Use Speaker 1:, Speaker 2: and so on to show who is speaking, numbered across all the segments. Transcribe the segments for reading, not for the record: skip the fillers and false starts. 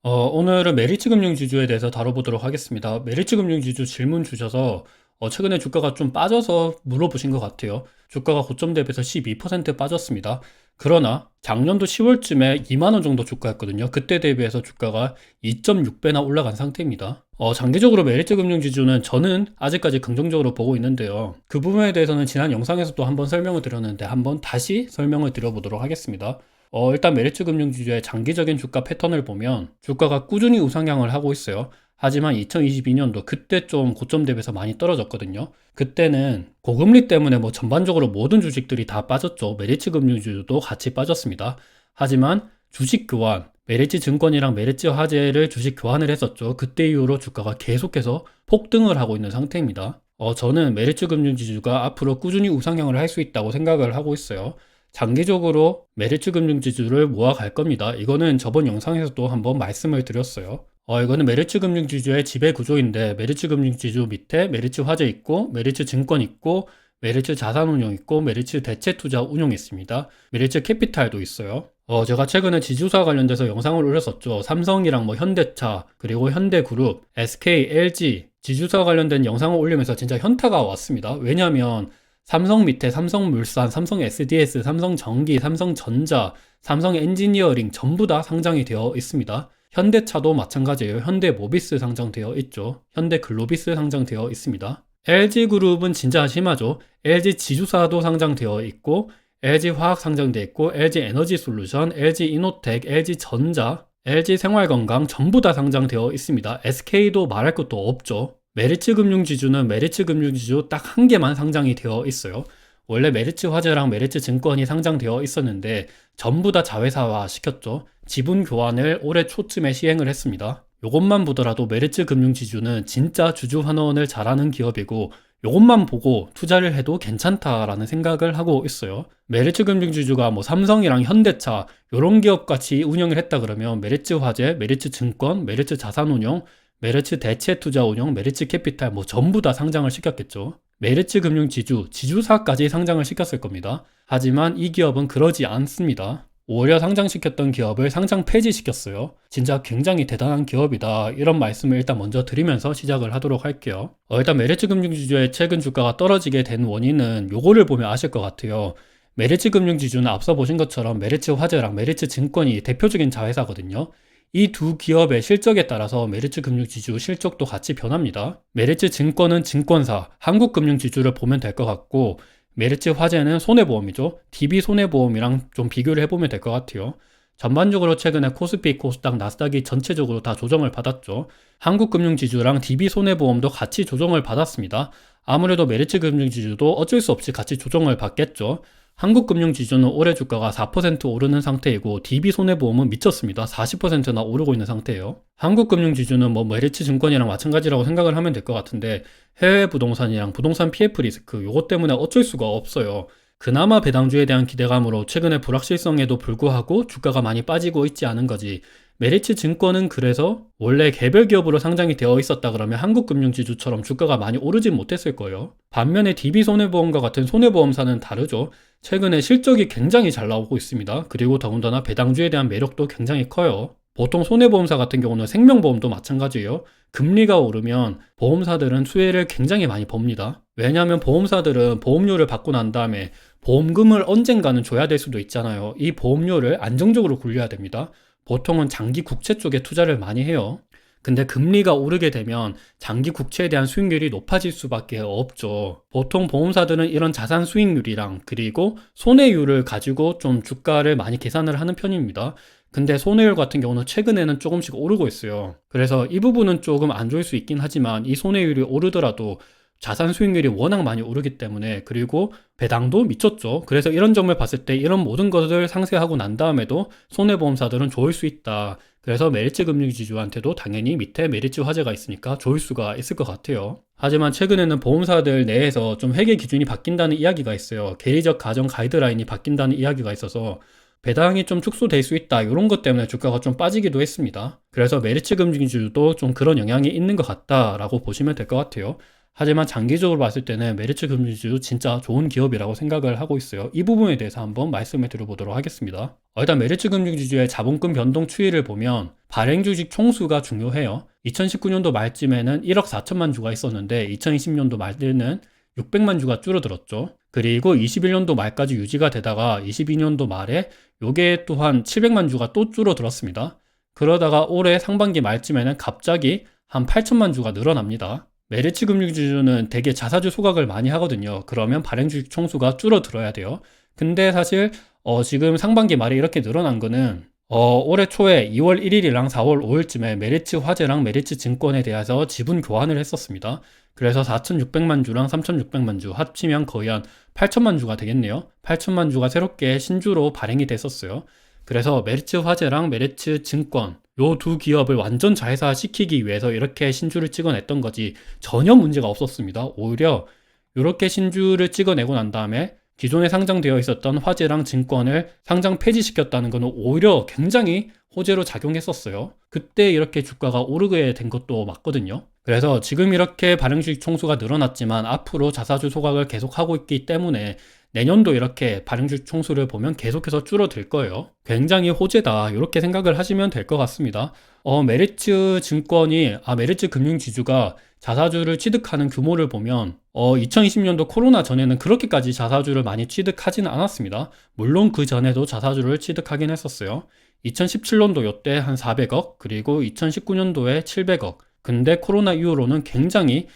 Speaker 1: 오늘은 메리츠 금융지주에 대해서 다뤄보도록 하겠습니다. 메리츠 금융지주 질문 주셔서 최근에 주가가 좀 빠져서 물어보신 것 같아요. 주가가 고점 대비해서 12% 빠졌습니다. 그러나 작년도 10월쯤에 2만 원 정도 주가였거든요. 그때 대비해서 주가가 2.6배나 올라간 상태입니다. 장기적으로 메리츠 금융지주는 저는 아직까지 긍정적으로 보고 있는데요. 그 부분에 대해서는 지난 영상에서도 한번 설명을 드렸는데 한번 다시 설명을 드려보도록 하겠습니다. 일단 메리츠 금융지주의 장기적인 주가 패턴을 보면 주가가 꾸준히 우상향을 하고 있어요. 하지만 2022년도 그때 좀 고점 대비해서 많이 떨어졌거든요. 그때는 고금리 때문에 뭐 전반적으로 모든 주식들이 다 빠졌죠. 메리츠 금융지주도 같이 빠졌습니다. 하지만 주식 교환, 메리츠 증권이랑 메리츠 화재를 주식 교환을 했었죠. 그때 이후로 주가가 계속해서 폭등을 하고 있는 상태입니다. 저는 메리츠 금융지주가 앞으로 꾸준히 우상향을 할 수 있다고 생각을 하고 있어요. 장기적으로 메리츠 금융지주를 모아갈 겁니다. 이거는 저번 영상에서도 한번 말씀을 드렸어요. 이거는 메리츠 금융지주의 지배 구조인데 메리츠 금융지주 밑에 메리츠 화재 있고 메리츠 증권 있고 메리츠 자산운용 있고 메리츠 대체투자운용 있습니다. 메리츠 캐피탈도 있어요. 제가 최근에 지주사 관련돼서 영상을 올렸었죠. 삼성이랑 뭐 현대차 그리고 현대그룹, SK, LG 지주사 관련된 영상을 올리면서 진짜 현타가 왔습니다. 왜냐하면 삼성 밑에 삼성물산, 삼성 SDS, 삼성전기, 삼성전자, 삼성엔지니어링 전부 다 상장이 되어 있습니다. 현대차도 마찬가지예요. 현대모비스 상장되어 있죠. 현대글로비스 상장되어 있습니다. LG그룹은 진짜 심하죠. LG 지주사도 상장되어 있고 LG화학 상장되어 있고 LG에너지솔루션, LG이노텍, LG전자, LG생활건강 전부 다 상장되어 있습니다. SK도 말할 것도 없죠. 메리츠 금융지주는 메리츠 금융지주 딱 한 개만 상장이 되어 있어요. 원래 메리츠 화재랑 메리츠 증권이 상장되어 있었는데 전부 다 자회사화 시켰죠. 지분 교환을 올해 초쯤에 시행을 했습니다. 요것만 보더라도 메리츠 금융지주는 진짜 주주 환원을 잘하는 기업이고 요것만 보고 투자를 해도 괜찮다라는 생각을 하고 있어요. 메리츠 금융지주가 뭐 삼성이랑 현대차 요런 기업 같이 운영을 했다 그러면 메리츠 화재, 메리츠 증권, 메리츠 자산운용, 메리츠 대체투자운용, 메리츠 캐피탈 뭐 전부 다 상장을 시켰겠죠. 메리츠 금융지주, 지주사까지 상장을 시켰을 겁니다. 하지만 이 기업은 그러지 않습니다. 오히려 상장시켰던 기업을 상장 폐지시켰어요. 진짜 굉장히 대단한 기업이다. 이런 말씀을 일단 먼저 드리면서 시작을 하도록 할게요. 일단 메리츠 금융지주의 최근 주가가 떨어지게 된 원인은 요거를 보면 아실 것 같아요. 메리츠 금융지주는 앞서 보신 것처럼 메리츠 화재랑 메리츠 증권이 대표적인 자회사거든요. 이 두 기업의 실적에 따라서 메리츠 금융지주 실적도 같이 변합니다. 메리츠 증권은 증권사, 한국금융지주를 보면 될 것 같고 메리츠 화재는 손해보험이죠. DB 손해보험이랑 좀 비교를 해보면 될 것 같아요. 전반적으로 최근에 코스피, 코스닥, 나스닥이 전체적으로 다 조정을 받았죠. 한국금융지주랑 DB 손해보험도 같이 조정을 받았습니다. 아무래도 메리츠 금융지주도 어쩔 수 없이 같이 조정을 받겠죠. 한국금융지주는 올해 주가가 4% 오르는 상태이고 DB손해보험은 미쳤습니다. 40%나 오르고 있는 상태예요. 한국금융지주는 뭐 메리츠 증권이랑 마찬가지라고 생각을 하면 될 것 같은데 해외 부동산이랑 부동산 PF 리스크 요것 때문에 어쩔 수가 없어요. 그나마 배당주에 대한 기대감으로 최근에 불확실성에도 불구하고 주가가 많이 빠지고 있지 않은 거지. 메리츠 증권은 그래서 원래 개별 기업으로 상장이 되어 있었다 그러면 한국금융지주처럼 주가가 많이 오르진 못했을 거예요. 반면에 DB손해보험과 같은 손해보험사는 다르죠. 최근에 실적이 굉장히 잘 나오고 있습니다. 그리고 더군다나 배당주에 대한 매력도 굉장히 커요. 보통 손해보험사 같은 경우는 생명보험도 마찬가지예요. 금리가 오르면 보험사들은 수혜를 굉장히 많이 법니다. 왜냐하면 보험사들은 보험료를 받고 난 다음에 보험금을 언젠가는 줘야 될 수도 있잖아요. 이 보험료를 안정적으로 굴려야 됩니다. 보통은 장기 국채 쪽에 투자를 많이 해요. 근데 금리가 오르게 되면 장기 국채에 대한 수익률이 높아질 수밖에 없죠. 보통 보험사들은 이런 자산 수익률이랑 그리고 손해율을 가지고 좀 주가를 많이 계산을 하는 편입니다. 근데 손해율 같은 경우는 최근에는 조금씩 오르고 있어요. 그래서 이 부분은 조금 안 좋을 수 있긴 하지만 이 손해율이 오르더라도 자산 수익률이 워낙 많이 오르기 때문에 그리고 배당도 미쳤죠. 그래서 이런 점을 봤을 때 이런 모든 것을 상쇄하고 난 다음에도 손해보험사들은 좋을 수 있다. 그래서 메리츠 금융지주한테도 당연히 밑에 메리츠 화재가 있으니까 좋을 수가 있을 것 같아요. 하지만 최근에는 보험사들 내에서 좀 회계 기준이 바뀐다는 이야기가 있어요. 개리적 가정 가이드라인이 바뀐다는 이야기가 있어서 배당이 좀 축소될 수 있다. 이런 것 때문에 주가가 좀 빠지기도 했습니다. 그래서 메리츠 금융지주도 좀 그런 영향이 있는 것 같다라고 보시면 될 것 같아요. 하지만 장기적으로 봤을 때는 메리츠 금융주주 진짜 좋은 기업이라고 생각을 하고 있어요. 이 부분에 대해서 한번 말씀을 드려보도록 하겠습니다. 일단 메리츠 금융주주의 자본금 변동 추이를 보면 발행 주식 총수가 중요해요. 2019년도 말쯤에는 1억 4천만 주가 있었는데 2020년도 말에는 600만 주가 줄어들었죠. 그리고 21년도 말까지 유지가 되다가 22년도 말에 요게 또한 700만 주가 또 줄어들었습니다. 그러다가 올해 상반기 말쯤에는 갑자기 한 8천만 주가 늘어납니다. 메리츠 금융주주는 대개 자사주 소각을 많이 하거든요. 그러면 발행주식 총수가 줄어들어야 돼요. 근데 사실 지금 상반기 말에 이렇게 늘어난 거는 올해 초에 2월 1일이랑 4월 5일쯤에 메리츠 화재랑 메리츠 증권에 대해서 지분 교환을 했었습니다. 그래서 4,600만 주랑 3,600만 주 합치면 거의 한 8천만 주가 되겠네요. 8천만 주가 새롭게 신주로 발행이 됐었어요. 그래서 메리츠 화재랑 메리츠 증권 요 두 기업을 완전 자회사 시키기 위해서 이렇게 신주를 찍어냈던 거지 전혀 문제가 없었습니다. 오히려 이렇게 신주를 찍어내고 난 다음에 기존에 상장되어 있었던 화재랑 증권을 상장 폐지시켰다는 것은 오히려 굉장히 호재로 작용했었어요. 그때 이렇게 주가가 오르게 된 것도 맞거든요. 그래서 지금 이렇게 발행주식 총수가 늘어났지만 앞으로 자사주 소각을 계속하고 있기 때문에 내년도 이렇게 발행주식 총수를 보면 계속해서 줄어들 거예요. 굉장히 호재다 이렇게 생각을 하시면 될 것 같습니다. 메리츠 증권이 메리츠 금융지주가 자사주를 취득하는 규모를 보면 2020년도 코로나 전에는 그렇게까지 자사주를 많이 취득하지는 않았습니다. 물론 그 전에도 자사주를 취득하긴 했었어요. 2017년도 요때 한 400억 그리고 2019년도에 700억 근데 코로나 이후로는 굉장히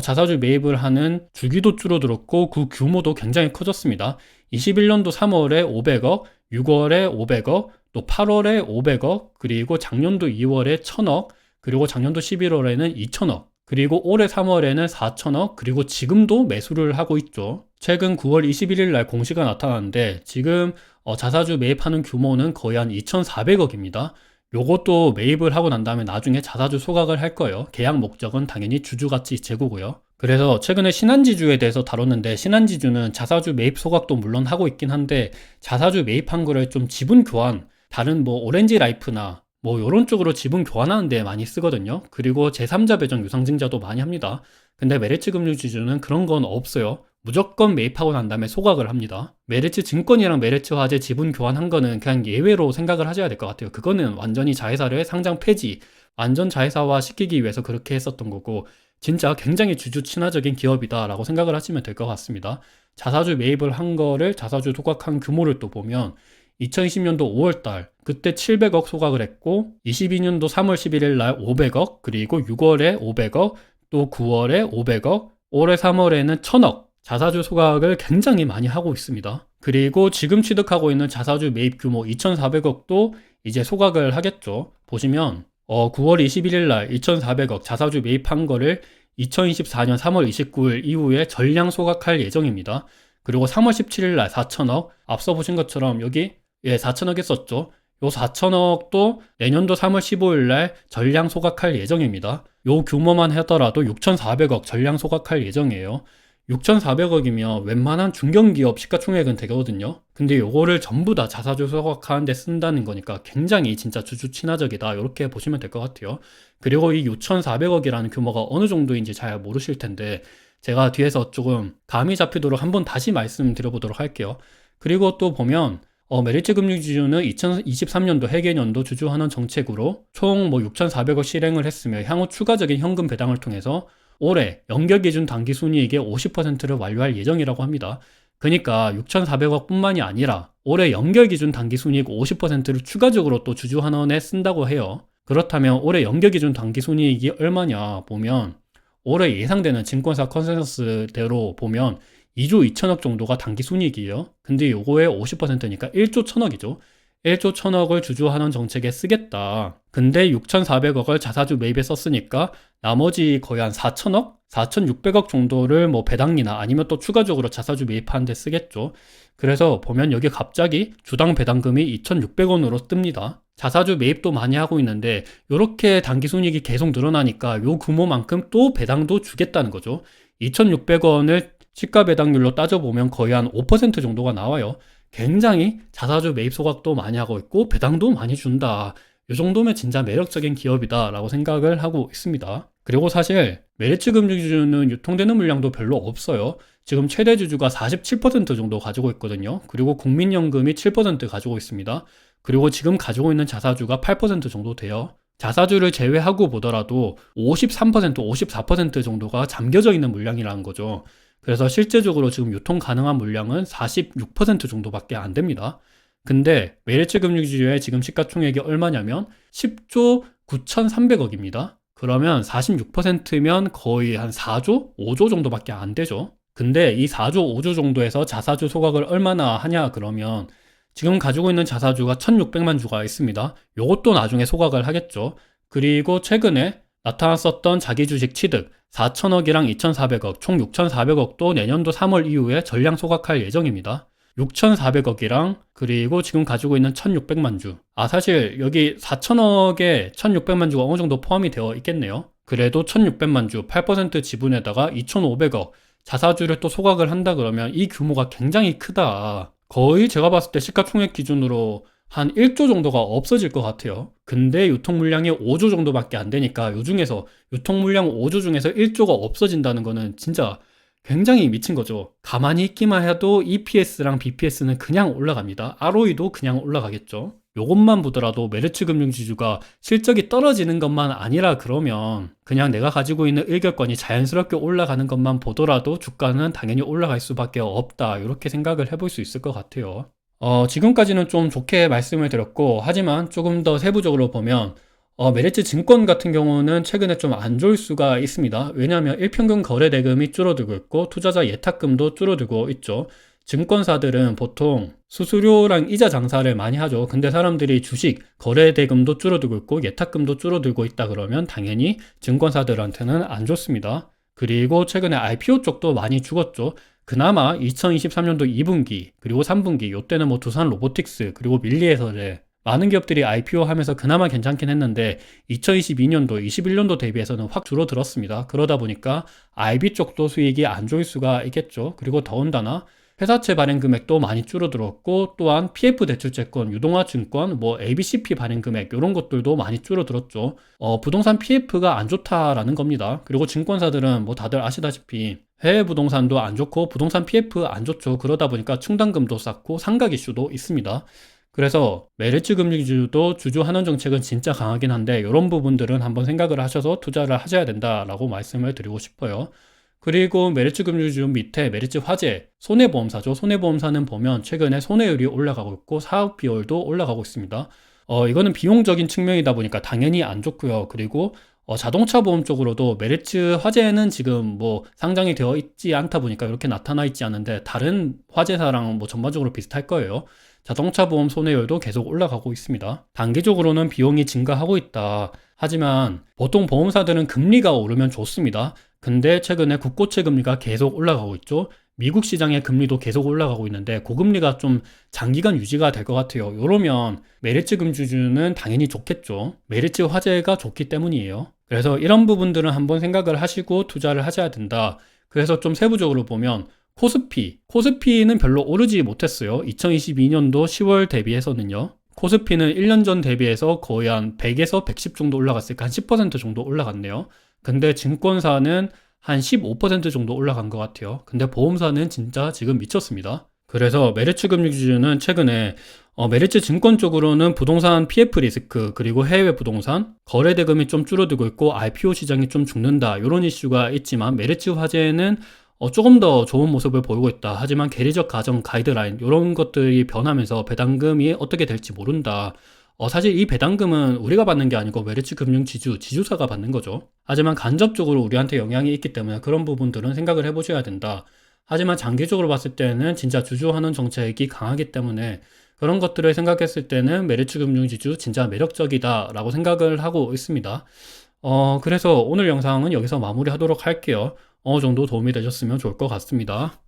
Speaker 1: 자사주 매입을 하는 주기도 줄어들었고 그 규모도 굉장히 커졌습니다. 21년도 3월에 500억, 6월에 500억, 또 8월에 500억, 그리고 작년도 2월에 1000억, 그리고 작년도 11월에는 2000억, 그리고 올해 3월에는 4000억, 그리고 지금도 매수를 하고 있죠. 최근 9월 21일 날 공시가 나타났는데 지금 자사주 매입하는 규모는 거의 한 2400억입니다. 요것도 매입을 하고 난 다음에 나중에 자사주 소각을 할 거예요. 계약 목적은 당연히 주주가치 제고고요. 그래서 최근에 신한지주에 대해서 다뤘는데 신한지주는 자사주 매입 소각도 물론 하고 있긴 한데 자사주 매입한 거를 좀 지분 교환, 다른 뭐 오렌지라이프나 뭐 이런 쪽으로 지분 교환하는 데 많이 쓰거든요. 그리고 제3자 배정 유상증자도 많이 합니다. 근데 메리츠 금융지주는 그런 건 없어요. 무조건 매입하고 난 다음에 소각을 합니다. 메리츠 증권이랑 메리츠 화재 지분 교환한 거는 그냥 예외로 생각을 하셔야 될 것 같아요. 그거는 완전히 자회사를 상장 폐지, 완전 자회사화 시키기 위해서 그렇게 했었던 거고 진짜 굉장히 주주 친화적인 기업이다 라고 생각을 하시면 될 것 같습니다. 자사주 매입을 한 거를 자사주 소각한 규모를 또 보면 2020년도 5월달 그때 700억 소각을 했고 22년도 3월 11일 날 500억 그리고 6월에 500억 또 9월에 500억 올해 3월에는 1000억 자사주 소각을 굉장히 많이 하고 있습니다. 그리고 지금 취득하고 있는 자사주 매입 규모 2400억도 이제 소각을 하겠죠. 보시면 9월 21일 날 2400억 자사주 매입한 거를 2024년 3월 29일 이후에 전량 소각할 예정입니다. 그리고 3월 17일 날 4000억 앞서 보신 것처럼 여기 4000억 했었죠. 요 4000억도 내년도 3월 15일 날 전량 소각할 예정입니다. 요 규모만 하더라도 6400억 전량 소각할 예정이에요. 6,400억이면 웬만한 중견기업 시가총액은 되거든요. 근데 요거를 전부 다 자사주 소각하는 데 쓴다는 거니까 굉장히 진짜 주주 친화적이다 이렇게 보시면 될 것 같아요. 그리고 이 6,400억이라는 규모가 어느 정도인지 잘 모르실 텐데 제가 뒤에서 조금 감이 잡히도록 한번 다시 말씀드려보도록 할게요. 그리고 또 보면 메리츠 금융지주는 2023년도 회계연도 주주환원 정책으로 총 6,400억 실행을 했으며 향후 추가적인 현금 배당을 통해서 올해 연결기준 당기순이익의 50%를 완료할 예정이라고 합니다. 그러니까 6,400억 뿐만이 아니라 올해 연결기준 당기순이익 50%를 추가적으로 또 주주환원에 쓴다고 해요. 그렇다면 올해 연결기준 당기순이익이 얼마냐 보면 올해 예상되는 증권사 컨센서스대로 보면 2조 2천억 정도가 당기순이익이에요. 근데 요거의 50%니까 1조 1천억이죠. 1조 1천억을 주주환원 정책에 쓰겠다. 근데 6,400억을 자사주 매입에 썼으니까 나머지 거의 한 4천억? 4,600억 정도를 배당이나 아니면 또 추가적으로 자사주 매입하는 데 쓰겠죠. 그래서 보면 여기 갑자기 주당 배당금이 2,600원으로 뜹니다. 자사주 매입도 많이 하고 있는데 이렇게 당기순이익이 계속 늘어나니까 요 규모만큼 또 배당도 주겠다는 거죠. 2,600원을 시가 배당률로 따져보면 거의 한 5% 정도가 나와요. 굉장히 자사주 매입 소각도 많이 하고 있고 배당도 많이 준다. 이 정도면 진짜 매력적인 기업이다 라고 생각을 하고 있습니다. 그리고 사실 메리츠 금융주주는 유통되는 물량도 별로 없어요. 지금 최대 주주가 47% 정도 가지고 있거든요. 그리고 국민연금이 7% 가지고 있습니다. 그리고 지금 가지고 있는 자사주가 8% 정도 돼요. 자사주를 제외하고 보더라도 53%, 54% 정도가 잠겨져 있는 물량이라는 거죠. 그래서 실제적으로 지금 유통 가능한 물량은 46% 정도밖에 안 됩니다. 근데 메리츠 금융주주의 지금 시가총액이 얼마냐면 10조 9,300억입니다. 그러면 46%면 거의 한 4조? 5조 정도밖에 안 되죠. 근데 이 4조, 5조 정도에서 자사주 소각을 얼마나 하냐 그러면 지금 가지고 있는 자사주가 1,600만 주가 있습니다. 요것도 나중에 소각을 하겠죠. 그리고 최근에 나타났었던 자기 주식 취득 4천억이랑 2,400억, 총 6,400억도 내년도 3월 이후에 전량 소각할 예정입니다. 6,400억이랑 그리고 지금 가지고 있는 1,600만 주. 사실 여기 4천억에 1,600만 주가 어느 정도 포함이 되어 있겠네요. 그래도 1,600만 주, 8% 지분에다가 2,500억 자사주를 또 소각을 한다 그러면 이 규모가 굉장히 크다. 거의 제가 봤을 때 시가총액 기준으로 한 1조 정도가 없어질 것 같아요. 근데 유통 물량이 5조 정도밖에 안 되니까 요 중에서 유통 물량 5조 중에서 1조가 없어진다는 거는 진짜 굉장히 미친 거죠. 가만히 있기만 해도 EPS랑 BPS는 그냥 올라갑니다. ROE도 그냥 올라가겠죠. 요것만 보더라도 메리츠 금융지주가 실적이 떨어지는 것만 아니라 그러면 그냥 내가 가지고 있는 일격권이 자연스럽게 올라가는 것만 보더라도 주가는 당연히 올라갈 수밖에 없다. 이렇게 생각을 해볼 수 있을 것 같아요. 지금까지는 좀 좋게 말씀을 드렸고, 하지만 조금 더 세부적으로 보면 메리츠 증권 같은 경우는 최근에 좀 안 좋을 수가 있습니다. 왜냐하면 일평균 거래 대금이 줄어들고 있고 투자자 예탁금도 줄어들고 있죠. 증권사들은 보통 수수료랑 이자 장사를 많이 하죠. 근데 사람들이 주식, 거래 대금도 줄어들고 있고 예탁금도 줄어들고 있다 그러면 당연히 증권사들한테는 안 좋습니다. 그리고 최근에 IPO 쪽도 많이 죽었죠. 그나마 2023년도 2분기 그리고 3분기 요때는 뭐 두산 로보틱스 그리고 밀리에서의 많은 기업들이 IPO 하면서 그나마 괜찮긴 했는데 2022년도, 21년도 대비해서는 확 줄어들었습니다. 그러다 보니까 IB 쪽도 수익이 안 좋을 수가 있겠죠. 그리고 더군다나 회사채 발행 금액도 많이 줄어들었고 또한 PF 대출채권, 유동화 증권, 뭐 ABCP 발행 금액 이런 것들도 많이 줄어들었죠. 부동산 PF가 안 좋다라는 겁니다. 그리고 증권사들은 뭐 다들 아시다시피 해외 부동산도 안 좋고 부동산 PF 안 좋죠. 그러다 보니까 충당금도 쌓고 상각 이슈도 있습니다. 그래서 메리츠 금융주도 주주 환원 정책은 진짜 강하긴 한데 이런 부분들은 한번 생각을 하셔서 투자를 하셔야 된다라고 말씀을 드리고 싶어요. 그리고 메리츠 금융주 밑에 메리츠 화재, 손해보험사죠. 손해보험사는 보면 최근에 손해율이 올라가고 있고 사업 비율도 올라가고 있습니다. 이거는 비용적인 측면이다 보니까 당연히 안 좋고요. 그리고 자동차 보험 쪽으로도 메리츠 화재는 지금 뭐 상장이 되어 있지 않다 보니까 이렇게 나타나 있지 않은데 다른 화재사랑 뭐 전반적으로 비슷할 거예요. 자동차 보험 손해율도 계속 올라가고 있습니다. 단기적으로는 비용이 증가하고 있다. 하지만 보통 보험사들은 금리가 오르면 좋습니다. 근데 최근에 국고채 금리가 계속 올라가고 있죠. 미국 시장의 금리도 계속 올라가고 있는데 고금리가 좀 장기간 유지가 될 것 같아요. 이러면 메리츠 금주주는 당연히 좋겠죠. 메리츠 화재가 좋기 때문이에요. 그래서 이런 부분들은 한번 생각을 하시고 투자를 하셔야 된다. 그래서 좀 세부적으로 보면 코스피는 별로 오르지 못했어요. 2022년도 10월 대비해서는요. 코스피는 1년 전 대비해서 거의 한 100에서 110 정도 올라갔으니까 한 10% 정도 올라갔네요. 근데 증권사는 한 15% 정도 올라간 것 같아요. 근데 보험사는 진짜 지금 미쳤습니다. 그래서 메리츠 금융주주는 최근에 메리츠 증권 쪽으로는 부동산 PF 리스크 그리고 해외 부동산 거래 대금이 좀 줄어들고 있고 IPO 시장이 좀 죽는다 이런 이슈가 있지만 메리츠 화재는 조금 더 좋은 모습을 보이고 있다. 하지만 계리적 가정 가이드라인 이런 것들이 변하면서 배당금이 어떻게 될지 모른다. 사실 이 배당금은 우리가 받는 게 아니고 메리츠 금융 지주사가 받는 거죠. 하지만 간접적으로 우리한테 영향이 있기 때문에 그런 부분들은 생각을 해보셔야 된다. 하지만 장기적으로 봤을 때는 진짜 주주환원 정책이 강하기 때문에 그런 것들을 생각했을 때는 메리츠 금융 지주 진짜 매력적이다라고 생각을 하고 있습니다. 그래서 오늘 영상은 여기서 마무리하도록 할게요. 어느 정도 도움이 되셨으면 좋을 것 같습니다.